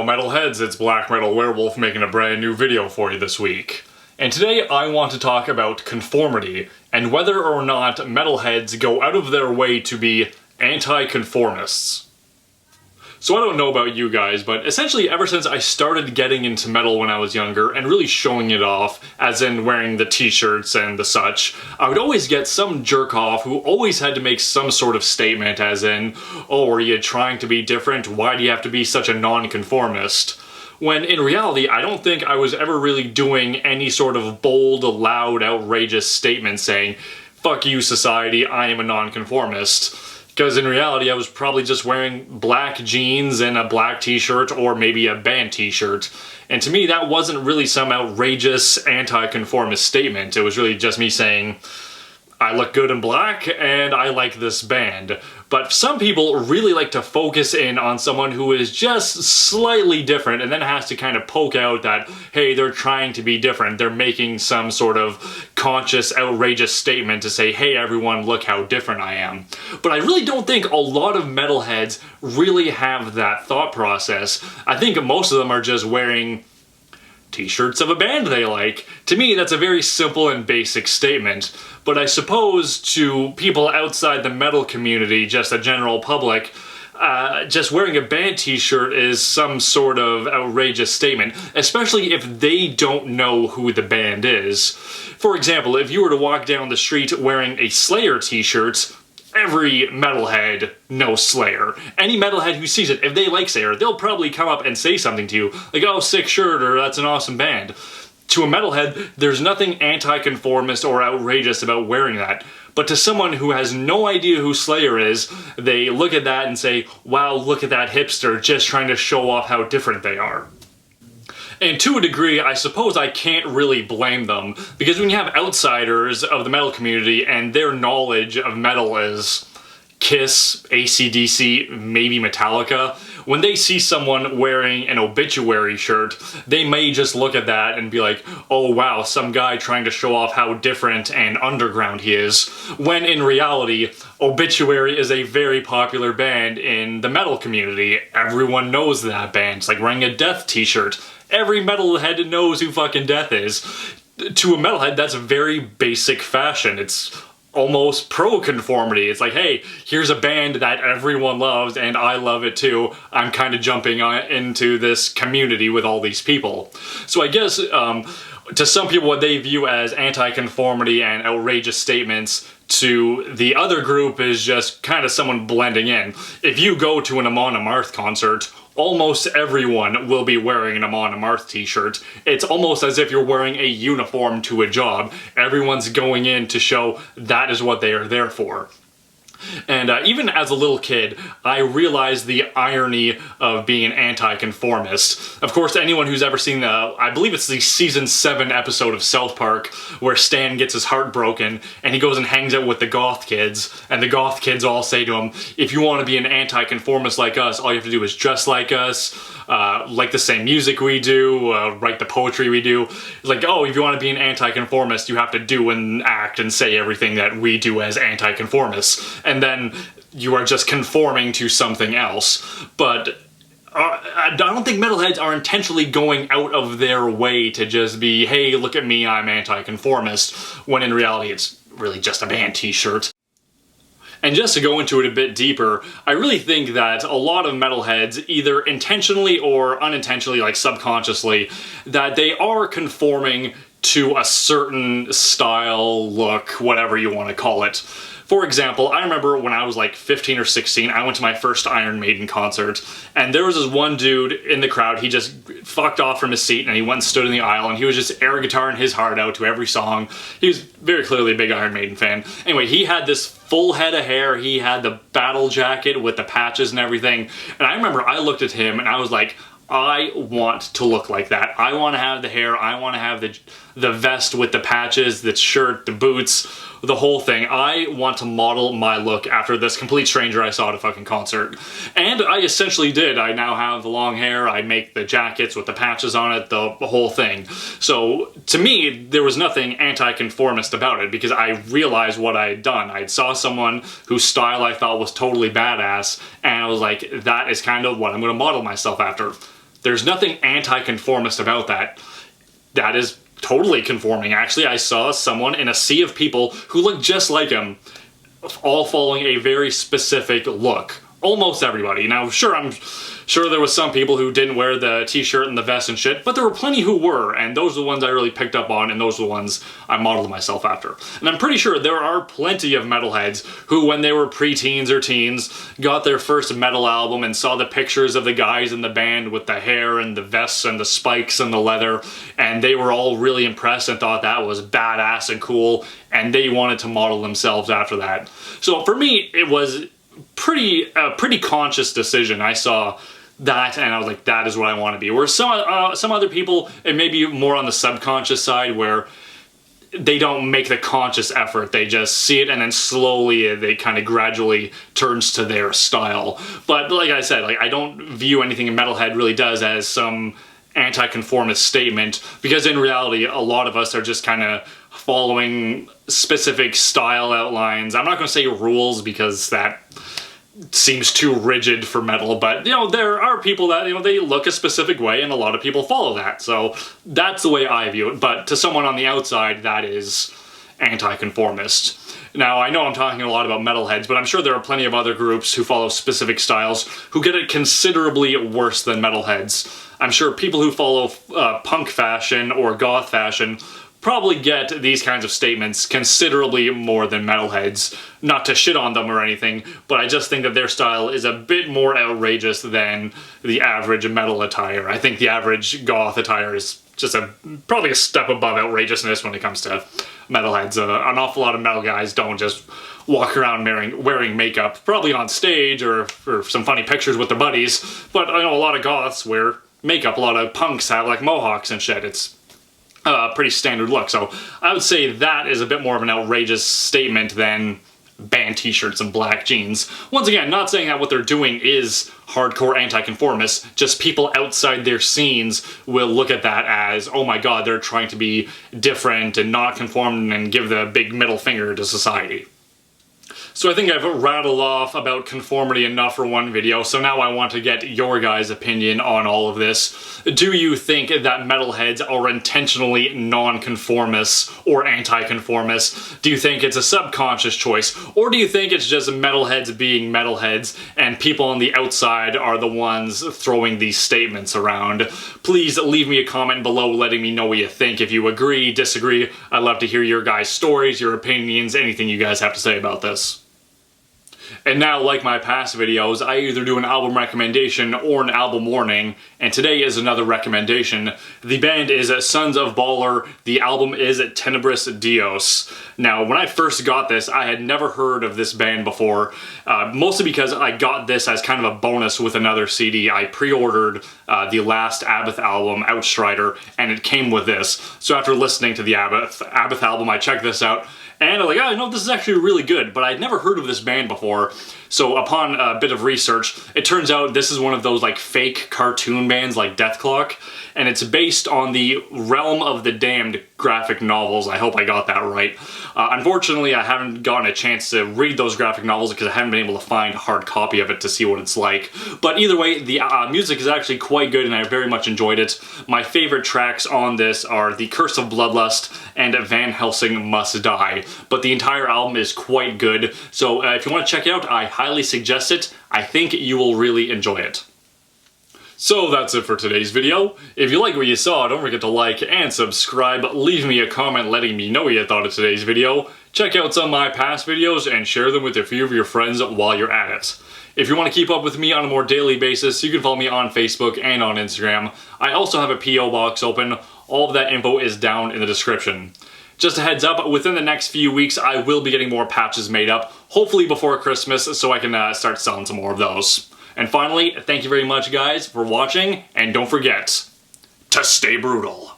Yo Metalheads, it's Blackmetalwerewolf making a brand new video for you this week. And today I want to talk about conformity, and whether or not metalheads go out of their way to be anti-conformists. So I don't know about you guys, but essentially ever since I started getting into metal when I was younger, and really showing it off, as in wearing the t-shirts and the such, I would always get some jerk-off who always had to make some sort of statement, as in, oh, are you trying to be different? Why do you have to be such a non-conformist? When in reality, I don't think I was ever really doing any sort of bold, loud, outrageous statement saying, fuck you society, I am a non-conformist. Because in reality, I was probably just wearing black jeans and a black t-shirt, or maybe a band t-shirt. And to me, that wasn't really some outrageous anti-conformist statement. It was really just me saying, I look good in black, and I like this band. But some people really like to focus in on someone who is just slightly different, and then has to kind of poke out that, hey, they're trying to be different. They're making some sort of conscious, outrageous statement to say, hey everyone, look how different I am. But I really don't think a lot of metalheads really have that thought process. I think most of them are just wearing t-shirts of a band they like. To me, that's a very simple and basic statement. But I suppose to people outside the metal community, just the general public, just wearing a band t-shirt is some sort of outrageous statement, especially if they don't know who the band is. For example, if you were to walk down the street wearing a Slayer t-shirt, every metalhead knows Slayer. Any metalhead who sees it, if they like Slayer, they'll probably come up and say something to you, like, oh, sick shirt, or that's an awesome band. To a metalhead, there's nothing anti-conformist or outrageous about wearing that. But to someone who has no idea who Slayer is, they look at that and say, wow, look at that hipster just trying to show off how different they are. And to a degree, I suppose I can't really blame them, because when you have outsiders of the metal community and their knowledge of metal is Kiss, AC/DC, maybe Metallica, when they see someone wearing an Obituary shirt, they may just look at that and be like, oh wow, some guy trying to show off how different and underground he is, when in reality, Obituary is a very popular band in the metal community. Everyone knows that band. It's like wearing a Death t-shirt. Every metalhead knows who fucking Death is. To a metalhead, that's very basic fashion. It's almost pro-conformity. It's like, hey, here's a band that everyone loves and I love it too. I'm kind of jumping into this community with all these people. So I guess to some people what they view as anti-conformity and outrageous statements, to the other group is just kind of someone blending in. If you go to an Amon Amarth concert, almost everyone will be wearing an Amon Amarth t-shirt. It's almost as if you're wearing a uniform to a job. Everyone's going in to show that is what they are there for. And even as a little kid, I realized the irony of being an anti-conformist. Of course, anyone who's ever seen I believe it's the season 7 episode of South Park, where Stan gets his heart broken, and he goes and hangs out with the goth kids, and the goth kids all say to him, if you want to be an anti-conformist like us, all you have to do is dress like us, like the same music we do, write the poetry we do. It's like, oh, if you want to be an anti-conformist, you have to do and act and say everything that we do as anti-conformists. And then you are just conforming to something else. But I don't think metalheads are intentionally going out of their way to just be, hey, look at me, I'm anti-conformist, when in reality it's really just a band t-shirt. And just to go into it a bit deeper, I really think that a lot of metalheads, either intentionally or unintentionally, like subconsciously, that they are conforming to a certain style, look, whatever you want to call it. For example, I remember when I was like 15 or 16, I went to my first Iron Maiden concert, and there was this one dude in the crowd, he just fucked off from his seat and he went and stood in the aisle, and he was just air guitaring his heart out to every song. He was very clearly a big Iron Maiden fan. Anyway, he had this full head of hair, he had the battle jacket with the patches and everything, and I remember I looked at him and I was like, I want to look like that. I want to have the hair, I want to have the vest with the patches, the shirt, the boots, the whole thing. I want to model my look after this complete stranger I saw at a fucking concert. And I essentially did. I now have the long hair, I make the jackets with the patches on it, the whole thing. So to me, there was nothing anti-conformist about it, because I realized what I had done. I saw someone whose style I thought was totally badass, and I was like, that is kind of what I'm going to model myself after. There's nothing anti-conformist about that. That is totally conforming. Actually, I saw someone in a sea of people who looked just like him, all following a very specific look. Almost everybody. Now, sure, I'm sure there was some people who didn't wear the t-shirt and the vest and shit, but there were plenty who were, and those are the ones I really picked up on, and those are the ones I modeled myself after. And I'm pretty sure there are plenty of metalheads who, when they were preteens or teens, got their first metal album and saw the pictures of the guys in the band with the hair and the vests and the spikes and the leather, and they were all really impressed and thought that was badass and cool, and they wanted to model themselves after that. So for me, it was pretty conscious decision. I saw that and I was like, that is what I want to be. Where some other people, it may be more on the subconscious side where they don't make the conscious effort. They just see it and then slowly they kind of gradually turns to their style. But like I said, like I don't view anything Metalhead really does as some anti-conformist statement, because in reality a lot of us are just kind of following specific style outlines. I'm not going to say rules because that seems too rigid for metal, but, you know, there are people that, you know, they look a specific way and a lot of people follow that. So that's the way I view it. But to someone on the outside, that is anti-conformist. Now, I know I'm talking a lot about metalheads, but I'm sure there are plenty of other groups who follow specific styles who get it considerably worse than metalheads. I'm sure people who follow punk fashion or goth fashion probably get these kinds of statements considerably more than metalheads. Not to shit on them or anything, but I just think that their style is a bit more outrageous than the average metal attire. I think the average goth attire is just probably a step above outrageousness when it comes to metalheads. An awful lot of metal guys don't just walk around wearing makeup, probably on stage or for some funny pictures with their buddies, but I know a lot of goths wear makeup. A lot of punks have like mohawks and shit. It's pretty standard look. So I would say that is a bit more of an outrageous statement than band t-shirts and black jeans. Once again, not saying that what they're doing is hardcore anti-conformists, just people outside their scenes will look at that as, oh my god, they're trying to be different and not conform and give the big middle finger to society. So I think I've rattled off about conformity enough for one video, so now I want to get your guys' opinion on all of this. Do you think that metalheads are intentionally non-conformists or anti-conformists? Do you think it's a subconscious choice? Or do you think it's just metalheads being metalheads and people on the outside are the ones throwing these statements around? Please leave me a comment below letting me know what you think. If you agree, disagree, I'd love to hear your guys' stories, your opinions, anything you guys have to say about this. And now, like my past videos, I either do an album recommendation or an album warning, and today is another recommendation. The band is Sons of Balaur, the album is Tenebris Deos. Now, when I first got this, I had never heard of this band before, mostly because I got this as kind of a bonus with another CD. I pre-ordered the last Abath album, Outstrider, and it came with this. So after listening to the Abath album, I checked this out, and I'm like, oh, you know, this is actually really good, but I'd never heard of this band before. So upon a bit of research, it turns out this is one of those like fake cartoon bands like Deathclock, and it's based on the Realm of the Damned graphic novels. I hope I got that right. Unfortunately, I haven't gotten a chance to read those graphic novels because I haven't been able to find a hard copy of it to see what it's like. But either way, the music is actually quite good and I very much enjoyed it. My favorite tracks on this are The Curse of Bloodlust and Van Helsing Must Die. But the entire album is quite good, so if you want to check it out, I highly suggest it. I think you will really enjoy it. So that's it for today's video. If you like what you saw, don't forget to like and subscribe. Leave me a comment letting me know what you thought of today's video. Check out some of my past videos and share them with a few of your friends while you're at it. If you want to keep up with me on a more daily basis, you can follow me on Facebook and on Instagram. I also have a P.O. box open. All of that info is down in the description. Just a heads up, within the next few weeks I will be getting more patches made up, hopefully before Christmas, so I can start selling some more of those. And finally, thank you very much guys for watching, and don't forget to stay brutal.